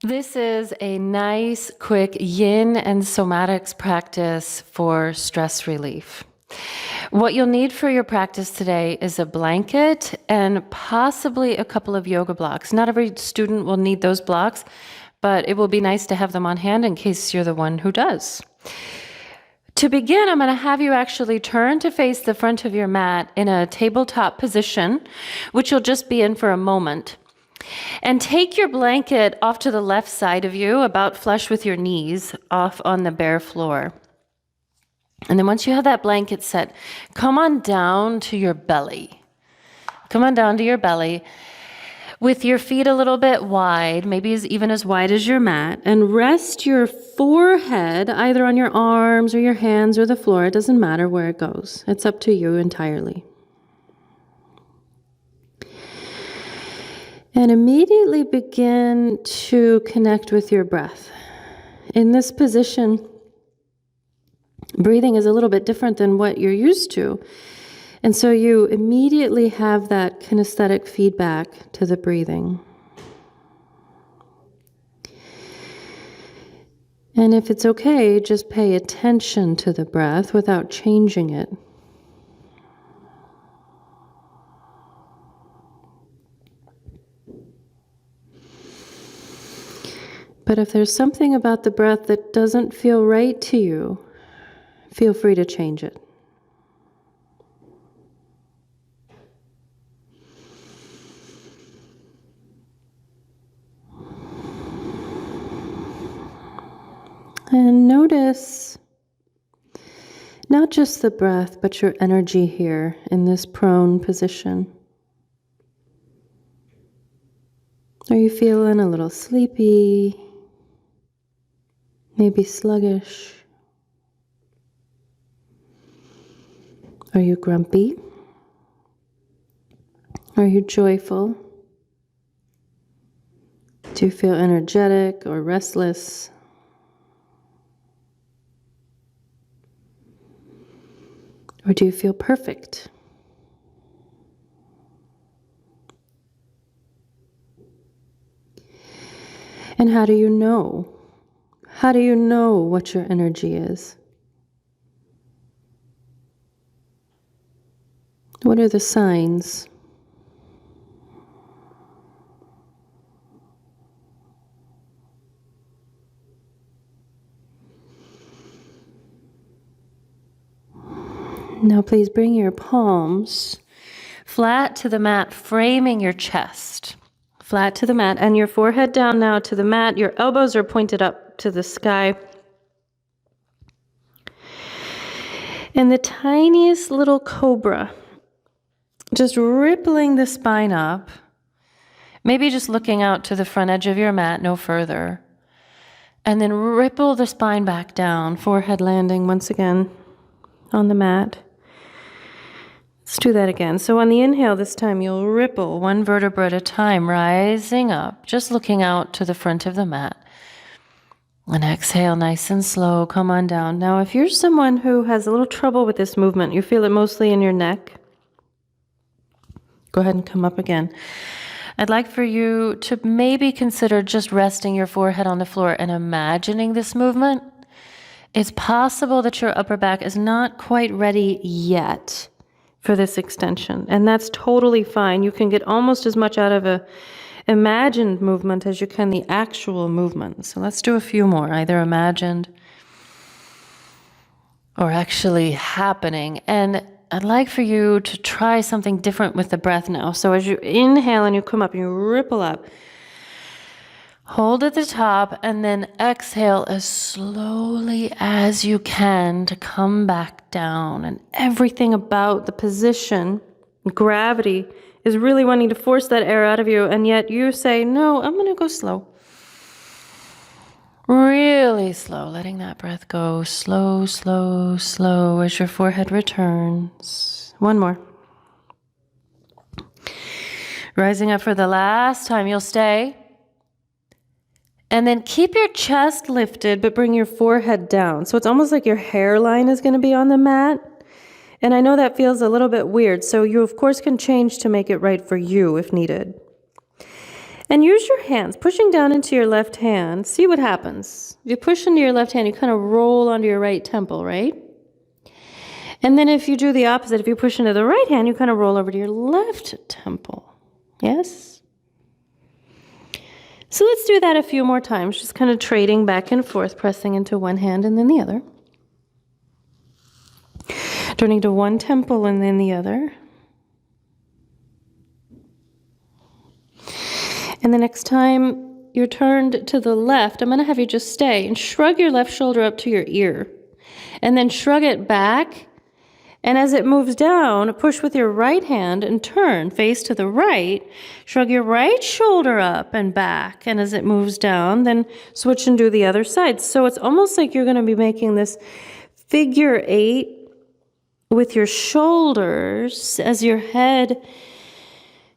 This is a nice, quick yin and somatics practice for stress relief. What you'll need for your practice today is a blanket and possibly a couple of yoga blocks. Not every student will need those blocks, but it will be nice to have them on hand in case you're the one who does. To begin, I'm going to have you actually turn to face the front of your mat in a tabletop position, which you'll just be in for a moment. And take your blanket off to the left side of you, about flush with your knees, off on the bare floor. And then once you have that blanket set, come on down to your belly. Come on down to your belly with your feet a little bit wide, maybe even as wide as your mat, and rest your forehead either on your arms or your hands or the floor. It doesn't matter where it goes. It's up to you entirely. And immediately begin to connect with your breath. In this position, breathing is a little bit different than what you're used to. And so you immediately have that kinesthetic feedback to the breathing. And if it's okay, just pay attention to the breath without changing it. But if there's something about the breath that doesn't feel right to you, feel free to change it. And notice not just the breath, but your energy here in this prone position. Are you feeling a little sleepy? Maybe sluggish? Are you grumpy? Are you joyful? Do you feel energetic or restless? Or do you feel perfect? And how do you know? How do you know what your energy is? What are the signs? Now please bring your palms flat to the mat, framing your chest. Flat to the mat, and your forehead down now to the mat. Your elbows are pointed up to the sky. And the tiniest little cobra, just rippling the spine up, maybe just looking out to the front edge of your mat, no further. And then ripple the spine back down, forehead landing once again on the mat. Let's do that again. So on the inhale this time, you'll ripple one vertebra at a time, rising up, just looking out to the front of the mat. And exhale, nice and slow, come on down. Now, if you're someone who has a little trouble with this movement, you feel it mostly in your neck, go ahead and come up again. I'd like for you to maybe consider just resting your forehead on the floor and imagining this movement. It's possible that your upper back is not quite ready yet for this extension, and that's totally fine. You can get almost as much out of a imagined movement as you can the actual movement. So let's do a few more, either imagined or actually happening. And I'd like for you to try something different with the breath now. So as you inhale and you come up and you ripple up, hold at the top and then exhale as slowly as you can to come back down. And everything about the position, gravity, is really wanting to force that air out of you. And yet you say, no, I'm going to go slow. Really slow, letting that breath go slow, slow, slow as your forehead returns. One more. Rising up for the last time, you'll stay. And then keep your chest lifted, but bring your forehead down. So it's almost like your hairline is going to be on the mat. And I know that feels a little bit weird. So you, of course, can change to make it right for you if needed. And use your hands, pushing down into your left hand. See what happens. If you push into your left hand, you kind of roll onto your right temple, right? And then if you do the opposite, if you push into the right hand, you kind of roll over to your left temple. Yes? So let's do that a few more times, just kind of trading back and forth, pressing into one hand and then the other. Turning to one temple and then the other. And the next time you're turned to the left, I'm going to have you just stay and shrug your left shoulder up to your ear. And then shrug it back. And as it moves down, push with your right hand and turn, face to the right. Shrug your right shoulder up and back. And as it moves down, then switch and do the other side. So it's almost like you're going to be making this figure 8 with your shoulders as your head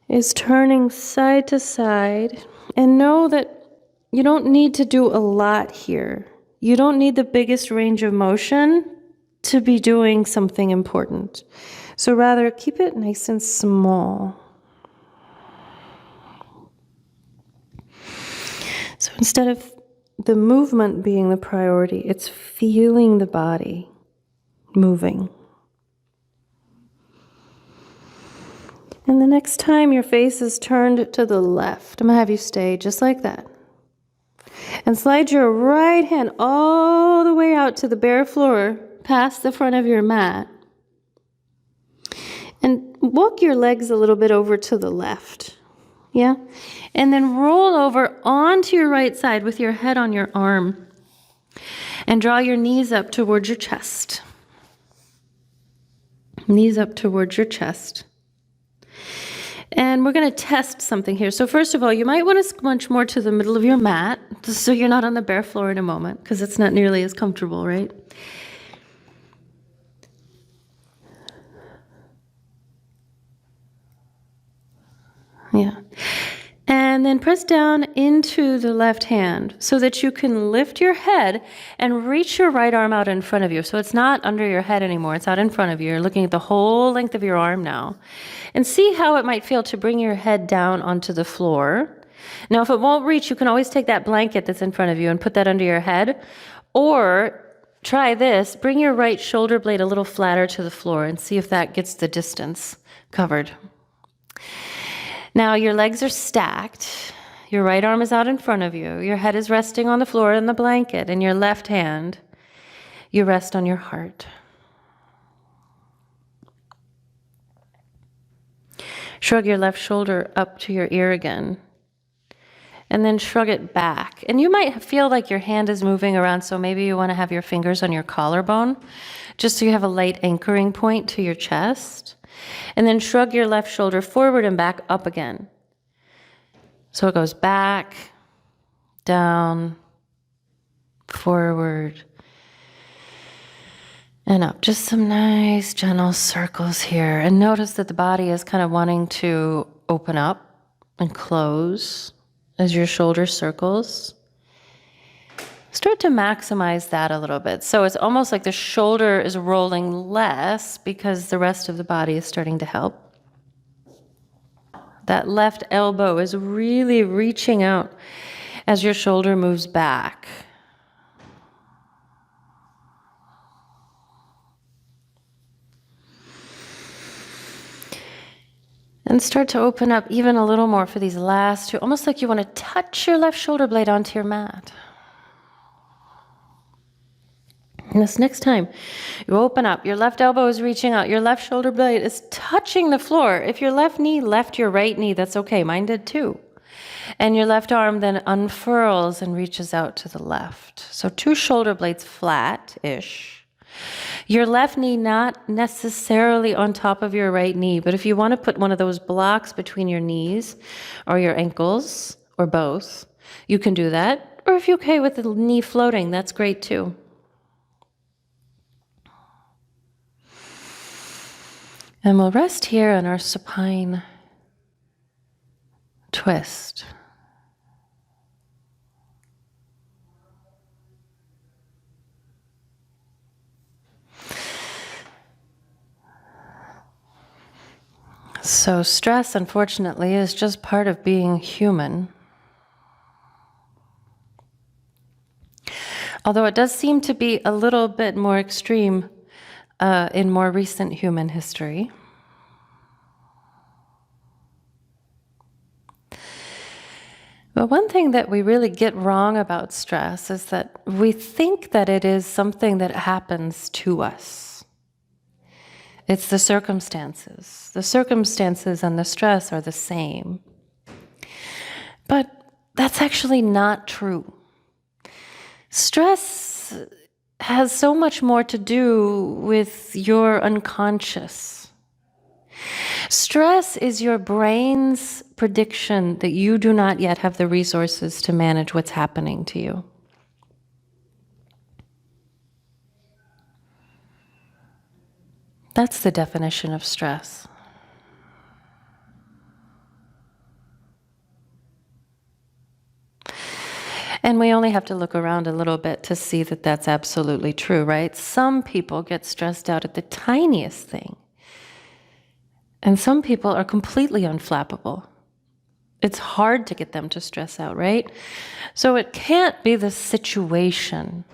is turning side to side. And know that you don't need to do a lot here. You don't need the biggest range of motion to be doing something important. So rather, keep it nice and small. So instead of the movement being the priority, it's feeling the body moving. And the next time your face is turned to the left, I'm going to have you stay just like that. And slide your right hand all the way out to the bare floor, past the front of your mat. And walk your legs a little bit over to the left. Yeah? And then roll over onto your right side with your head on your arm. And draw your knees up towards your chest. Knees up towards your chest. And we're going to test something here. So first of all, you might want to scrunch more to the middle of your mat, just so you're not on the bare floor in a moment, because it's not nearly as comfortable, right? Yeah. And then press down into the left hand so that you can lift your head and reach your right arm out in front of you. So it's not under your head anymore. It's out in front of you. You're looking at the whole length of your arm now. And see how it might feel to bring your head down onto the floor. Now, if it won't reach, you can always take that blanket that's in front of you and put that under your head. Or try this. Bring your right shoulder blade a little flatter to the floor and see if that gets the distance covered. Now your legs are stacked. Your right arm is out in front of you. Your head is resting on the floor in the blanket. And your left hand, you rest on your heart. Shrug your left shoulder up to your ear again. And then shrug it back. And you might feel like your hand is moving around, so maybe you want to have your fingers on your collarbone, just so you have a light anchoring point to your chest. And then shrug your left shoulder forward and back up again. So it goes back, down, forward, and up. Just some nice gentle circles here. And notice that the body is kind of wanting to open up and close as your shoulder circles. Start to maximize that a little bit. So it's almost like the shoulder is rolling less because the rest of the body is starting to help. That left elbow is really reaching out as your shoulder moves back. And start to open up even a little more for these last two, almost like you want to touch your left shoulder blade onto your mat. And this next time, you open up, your left elbow is reaching out, your left shoulder blade is touching the floor. If your left knee left your right knee, that's okay. Mine did too. And your left arm then unfurls and reaches out to the left. So 2 shoulder blades flat-ish. Your left knee not necessarily on top of your right knee, but if you want to put one of those blocks between your knees or your ankles or both, you can do that. Or if you're okay with the knee floating, that's great too. And we'll rest here in our supine twist. So stress, unfortunately, is just part of being human. Although it does seem to be a little bit more extreme in more recent human history. But one thing that we really get wrong about stress is that we think that it is something that happens to us. It's the circumstances. The circumstances and the stress are the same. But that's actually not true. Stress has so much more to do with your unconscious. Stress is your brain's prediction that you do not yet have the resources to manage what's happening to you. That's the definition of stress. And we only have to look around a little bit to see that that's absolutely true, right? Some people get stressed out at the tiniest thing. And some people are completely unflappable. It's hard to get them to stress out, right? So it can't be the situation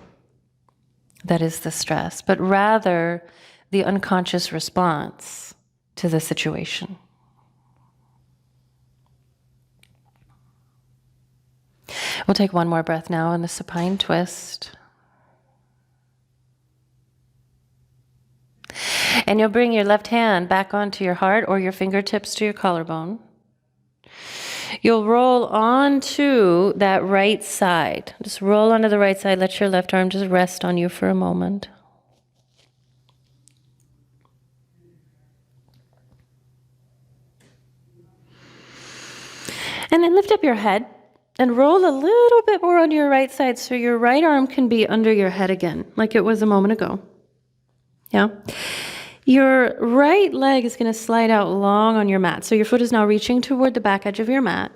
that is the stress, but rather the unconscious response to the situation. We'll take one more breath now in the supine twist. And you'll bring your left hand back onto your heart or your fingertips to your collarbone. You'll roll onto that right side. Just roll onto the right side. Let your left arm just rest on you for a moment. And then lift up your head and roll a little bit more on your right side so your right arm can be under your head again, like it was a moment ago. Yeah? Your right leg is going to slide out long on your mat. So your foot is now reaching toward the back edge of your mat.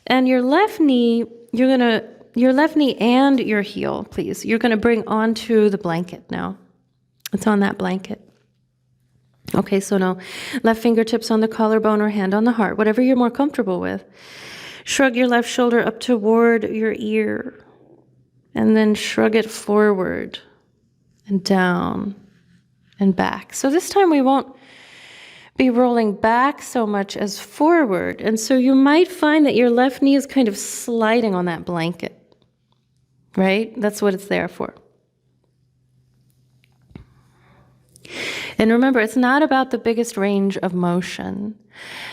And your left knee, your left knee and your heel, please, you're going to bring onto the blanket now. It's on that blanket. Okay, so now left fingertips on the collarbone or hand on the heart, whatever you're more comfortable with. Shrug your left shoulder up toward your ear. And then shrug it forward and down and back. So this time we won't be rolling back so much as forward. And so you might find that your left knee is kind of sliding on that blanket, right? That's what it's there for. And remember, it's not about the biggest range of motion.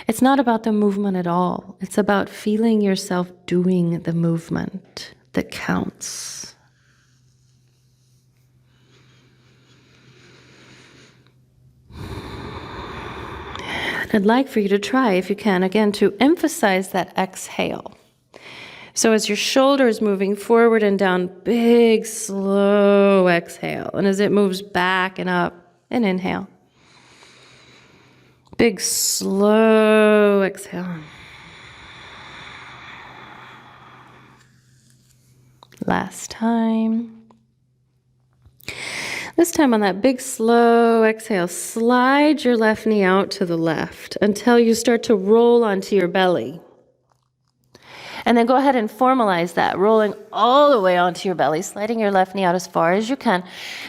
It's not about the movement at all. It's about feeling yourself doing the movement that counts. I'd like for you to try, if you can, again, to emphasize that exhale. So as your shoulder is moving forward and down, big, slow exhale. And as it moves back and up, an inhale. Big, slow exhale. Last time. This time on that big, slow exhale, slide your left knee out to the left until you start to roll onto your belly. And then go ahead and formalize that, rolling all the way onto your belly, sliding your left knee out as far as you can,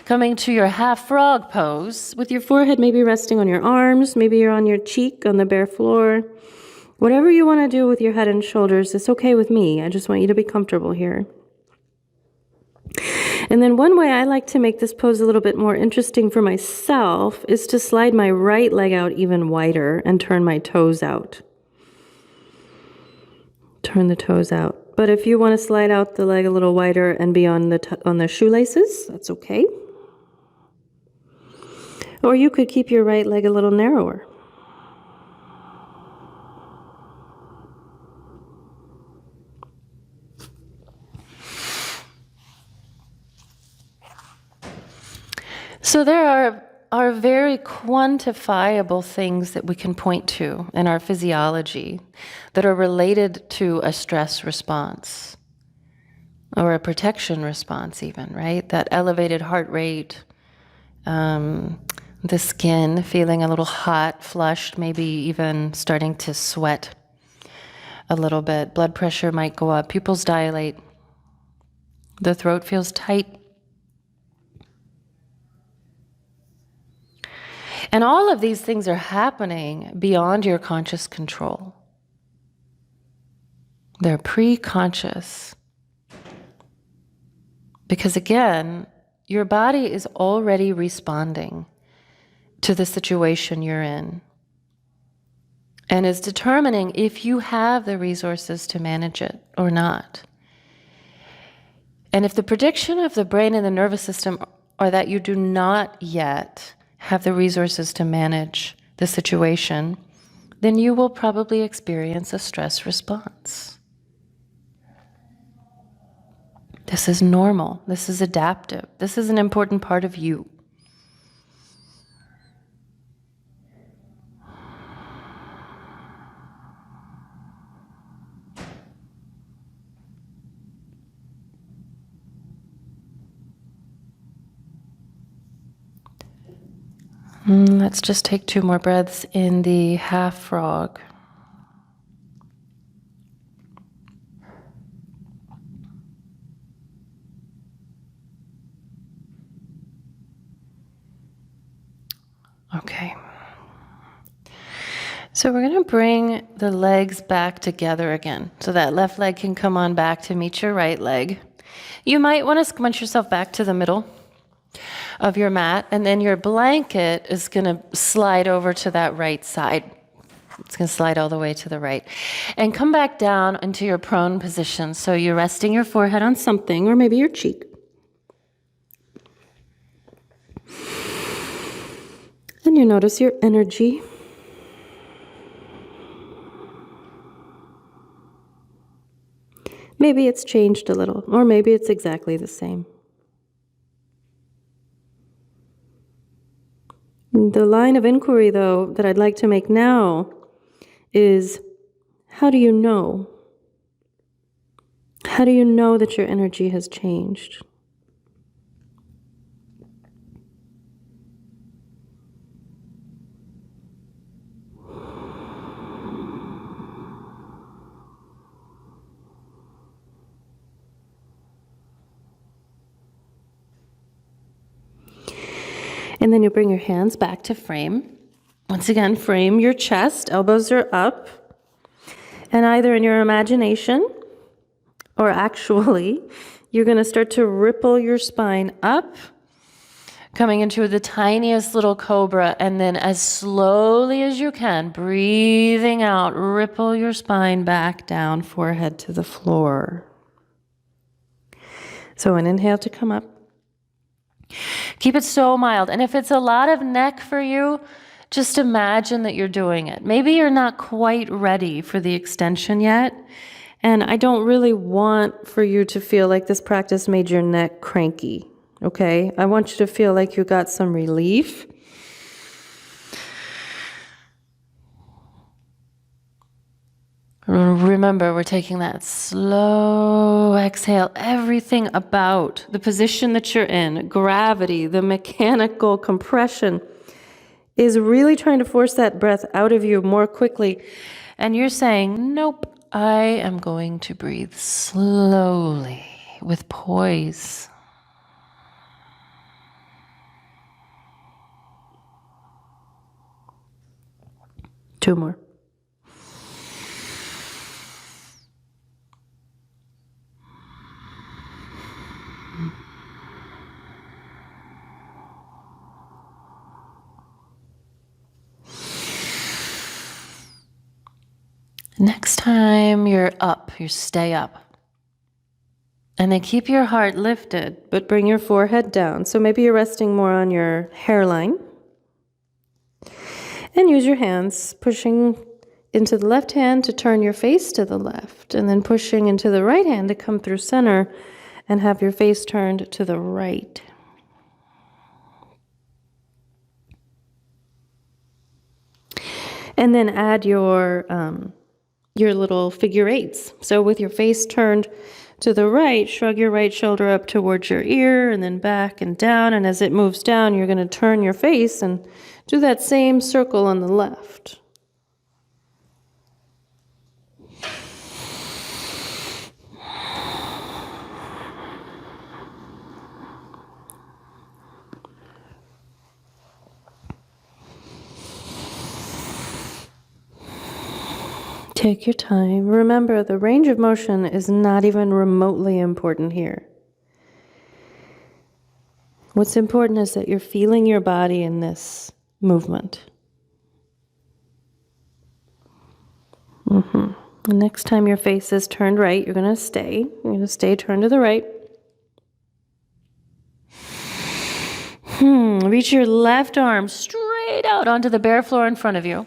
coming to your half frog pose with your forehead maybe resting on your arms, maybe you're on your cheek on the bare floor. Whatever you want to do with your head and shoulders, it's okay with me. I just want you to be comfortable here. And then one way I like to make this pose a little bit more interesting for myself is to slide my right leg out even wider and turn my toes out. Turn the toes out. But if you want to slide out the leg a little wider and be on the shoelaces, that's okay. Or you could keep your right leg a little narrower. So there are very quantifiable things that we can point to in our physiology that are related to a stress response or a protection response even, right? That elevated heart rate, the skin feeling a little hot, flushed, maybe even starting to sweat a little bit. Blood pressure might go up, pupils dilate, the throat feels tight, And all of these things are happening beyond your conscious control. They're pre-conscious. Because again, your body is already responding to the situation you're in and is determining if you have the resources to manage it or not. And if the prediction of the brain and the nervous system are that you do not yet have the resources to manage the situation, then you will probably experience a stress response. This is normal. This is adaptive. This is an important part of you. Let's just take 2 more breaths in the half frog. Okay. So we're going to bring the legs back together again. So that left leg can come on back to meet your right leg. You might want to scrunch yourself back to the middle of your mat, and then your blanket is going to slide over to that right side. It's going to slide all the way to the right. And come back down into your prone position. So you're resting your forehead on something, or maybe your cheek. And you notice your energy. Maybe it's changed a little, or maybe it's exactly the same. The line of inquiry, though, that I'd like to make now is, how do you know? How do you know that your energy has changed? And then you bring your hands back to frame. Once again, frame your chest, elbows are up. And either in your imagination or actually, you're going to start to ripple your spine up, coming into the tiniest little cobra, and then as slowly as you can, breathing out, ripple your spine back down, forehead to the floor. So an inhale to come up. Keep it so mild. And if it's a lot of neck for you, just imagine that you're doing it. Maybe you're not quite ready for the extension yet. And I don't really want for you to feel like this practice made your neck cranky. Okay? I want you to feel like you got some relief. Remember, we're taking that slow exhale. Everything about the position that you're in, gravity, the mechanical compression, is really trying to force that breath out of you more quickly. And you're saying, nope, I am going to breathe slowly with poise. Two more. Next time you're up, you stay up. And then keep your heart lifted, but bring your forehead down. So maybe you're resting more on your hairline. And use your hands, pushing into the left hand to turn your face to the left, and then pushing into the right hand to come through center and have your face turned to the right. And then add your little figure eights. So with your face turned to the right, shrug your right shoulder up towards your ear and then back and down. And as it moves down, you're going to turn your face and do that same circle on the left. Take your time. Remember, the range of motion is not even remotely important here. What's important is that you're feeling your body in this movement. Next time your face is turned right, you're going to stay. You're going to stay turned to the right. Reach your left arm straight out onto the bare floor in front of you.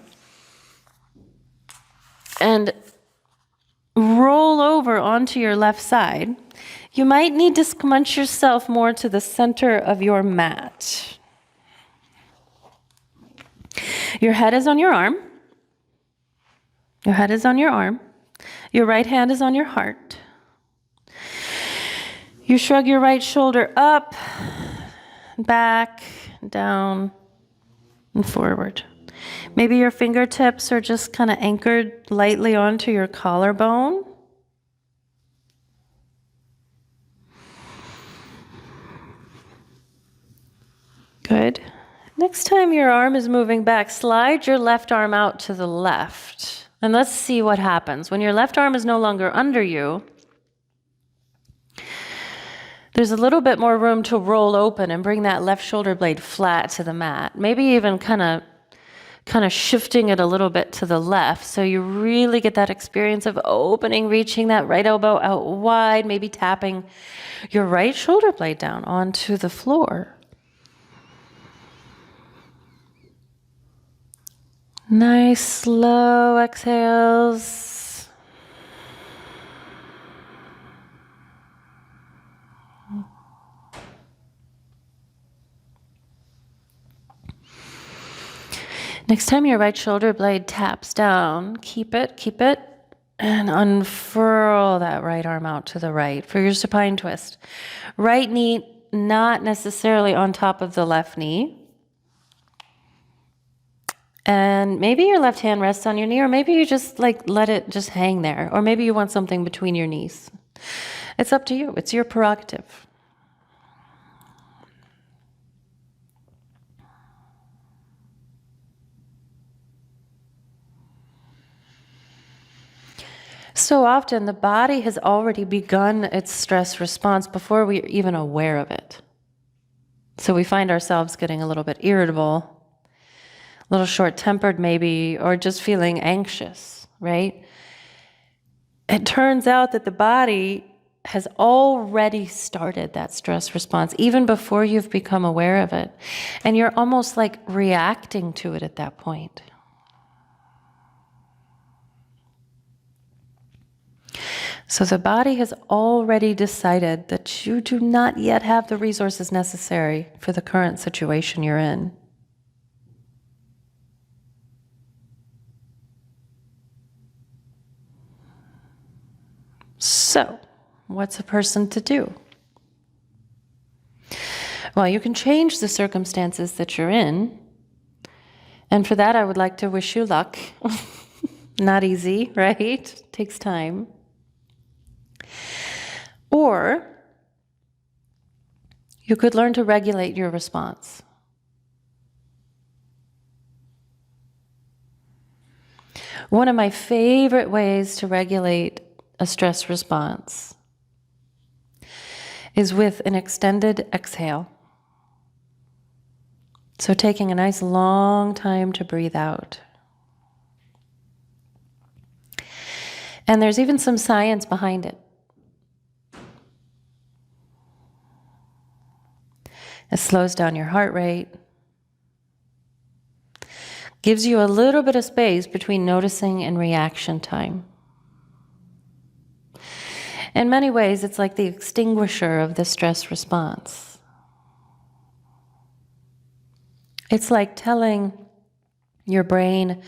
And roll over onto your left side. You might need to scrunch yourself more to the center of your mat. Your head is on your arm. Your head is on your arm. Your right hand is on your heart. You shrug your right shoulder up, back, down, and forward. Maybe your fingertips are just kind of anchored lightly onto your collarbone. Good. Next time your arm is moving back, slide your left arm out to the left. And let's see what happens. When your left arm is no longer under you, there's a little bit more room to roll open and bring that left shoulder blade flat to the mat. Maybe even kind of shifting it a little bit to the left, so you really get that experience of opening, reaching that right elbow out wide, maybe tapping your right shoulder blade down onto the floor. Nice slow exhales. Next time your right shoulder blade taps down, keep it, and unfurl that right arm out to the right for your supine twist. Right knee not necessarily on top of the left knee. And maybe your left hand rests on your knee, or maybe you just let it just hang there, or maybe you want something between your knees. It's up to you. It's your prerogative. So often the body has already begun its stress response before we're even aware of it. So we find ourselves getting a little bit irritable, a little short-tempered maybe, or just feeling anxious, right? It turns out that the body has already started that stress response even before you've become aware of it. And you're almost like reacting to it at that point. So the body has already decided that you do not yet have the resources necessary for the current situation you're in. So, what's a person to do? Well, you can change the circumstances that you're in. And for that, I would like to wish you luck. Not easy, right? Takes time. Or you could learn to regulate your response. One of my favorite ways to regulate a stress response is with an extended exhale. So taking a nice long time to breathe out. And there's even some science behind it. It slows down your heart rate, gives you a little bit of space between noticing and reaction time. In many ways, it's like the extinguisher of the stress response. It's like telling your brain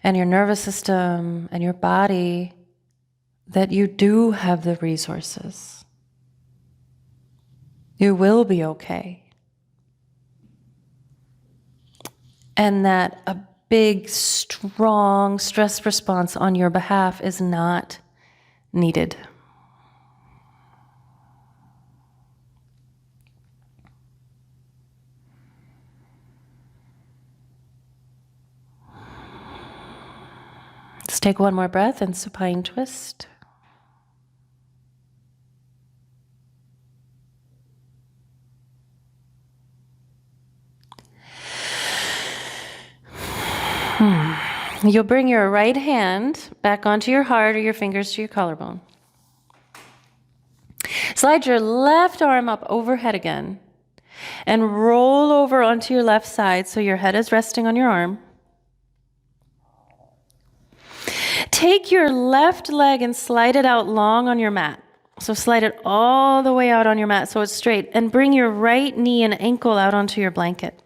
and your nervous system and your body that you do have the resources. You will be okay. And that a big, strong stress response on your behalf is not needed. Let's take one more breath and supine twist. You'll bring your right hand back onto your heart or your fingers to your collarbone. Slide your left arm up overhead again and roll over onto your left side so your head is resting on your arm. Take your left leg and slide it out long on your mat. So slide it all the way out on your mat so it's straight, and bring your right knee and ankle out onto your blanket.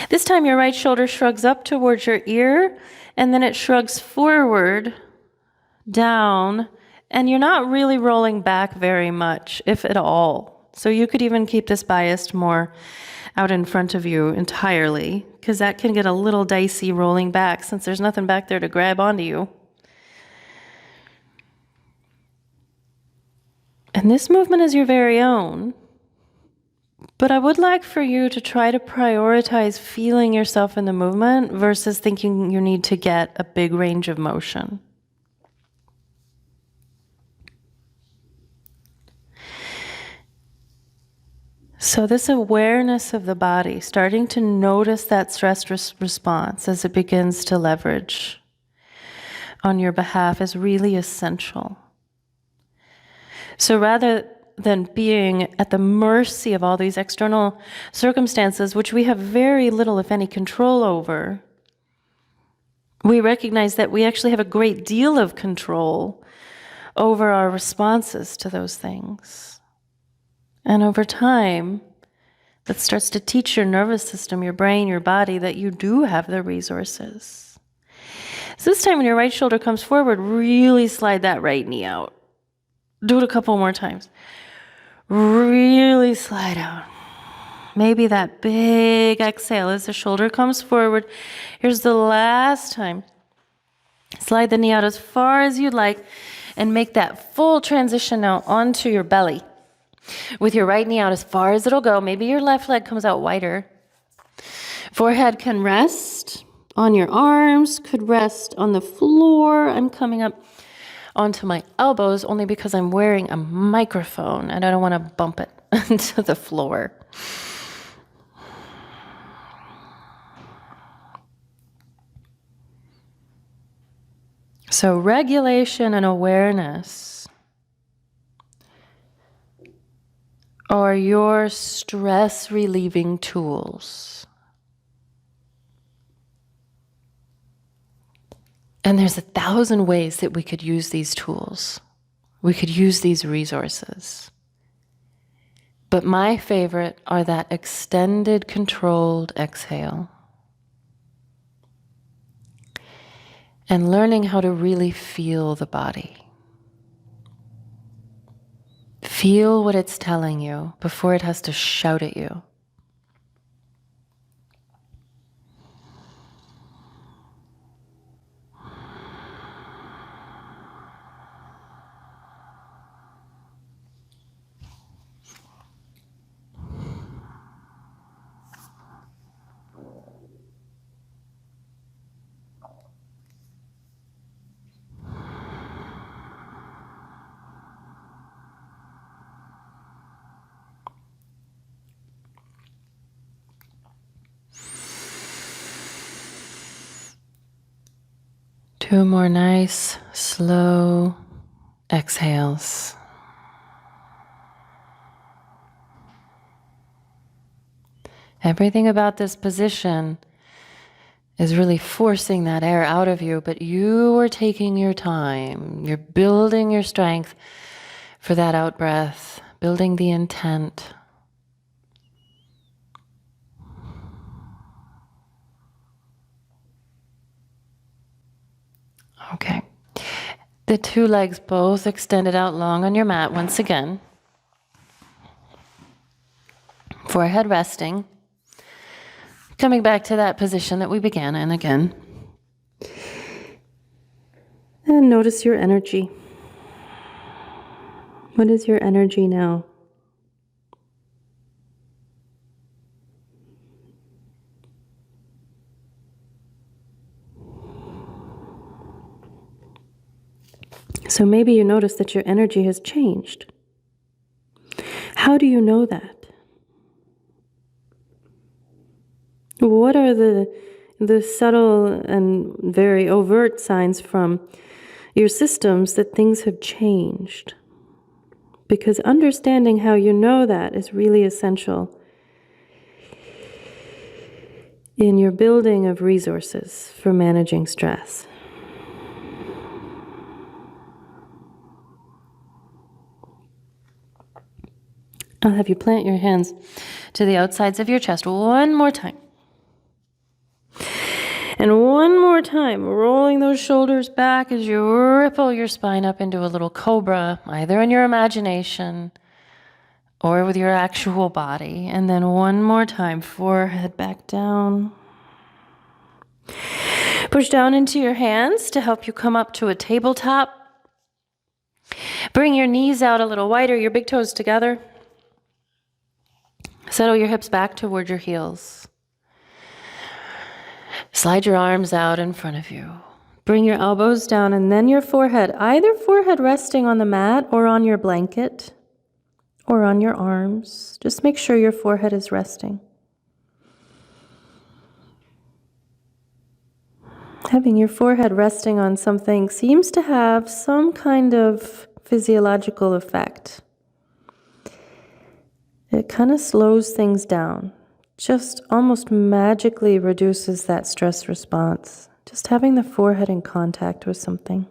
This time your right shoulder shrugs up towards your ear, and then it shrugs forward, down, and you're not really rolling back very much, if at all. So you could even keep this biased more out in front of you entirely, because that can get a little dicey rolling back since there's nothing back there to grab onto you. And this movement is your very own. But I would like for you to try to prioritize feeling yourself in the movement versus thinking you need to get a big range of motion. So this awareness of the body, starting to notice that stress response as it begins to leverage on your behalf, is really essential. So rather than being at the mercy of all these external circumstances, which we have very little, if any, control over, we recognize that we actually have a great deal of control over our responses to those things. And over time, that starts to teach your nervous system, your brain, your body, that you do have the resources. So this time when your right shoulder comes forward, really slide that right knee out. Do it a couple more times. Really slide out. Maybe that big exhale as the shoulder comes forward. Here's the last time. Slide the knee out as far as you'd like and make that full transition now onto your belly. With your right knee out as far as it'll go. Maybe your left leg comes out wider. Forehead can rest on your arms, could rest on the floor. I'm coming up onto my elbows only because I'm wearing a microphone and I don't want to bump it into the floor. So regulation and awareness are your stress relieving tools. And there's 1,000 ways that we could use these tools. We could use these resources. But my favorite are that extended, controlled exhale. And learning how to really feel the body. Feel what it's telling you before it has to shout at you. Two more nice, slow exhales. Everything about this position is really forcing that air out of you, but you are taking your time. You're building your strength for that out breath, building the intent. Okay. The two legs both extended out long on your mat once again. Forehead resting. Coming back to that position that we began in again. And notice your energy. What is your energy now? So maybe you notice that your energy has changed. How do you know that? What are the subtle and very overt signs from your systems that things have changed? Because understanding how you know that is really essential in your building of resources for managing stress. I'll have you plant your hands to the outsides of your chest one more time. And one more time, rolling those shoulders back as you ripple your spine up into a little cobra, either in your imagination or with your actual body. And then one more time, forehead back down. Push down into your hands to help you come up to a tabletop. Bring your knees out a little wider, your big toes together. Settle your hips back toward your heels. Slide your arms out in front of you. Bring your elbows down and then your forehead, either forehead resting on the mat or on your blanket or on your arms. Just make sure your forehead is resting. Having your forehead resting on something seems to have some kind of physiological effect. It kind of slows things down, just almost magically reduces that stress response. Just having the forehead in contact with something.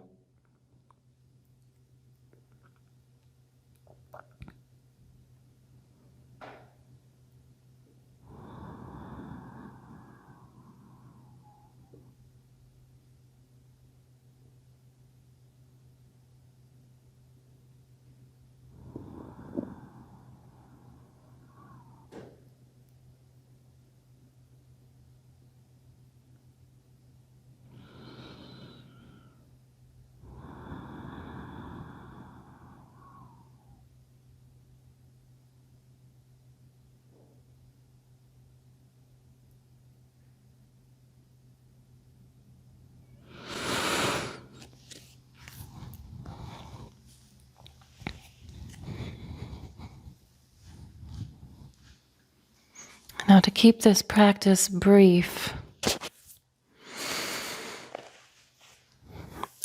Now, to keep this practice brief,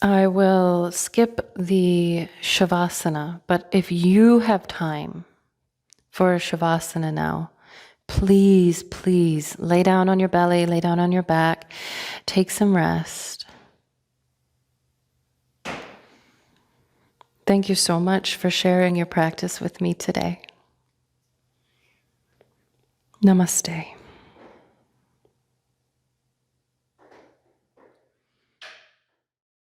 I will skip the Shavasana, but if you have time for a Shavasana now, please, please lay down on your belly, lay down on your back, take some rest. Thank you so much for sharing your practice with me today. Namaste.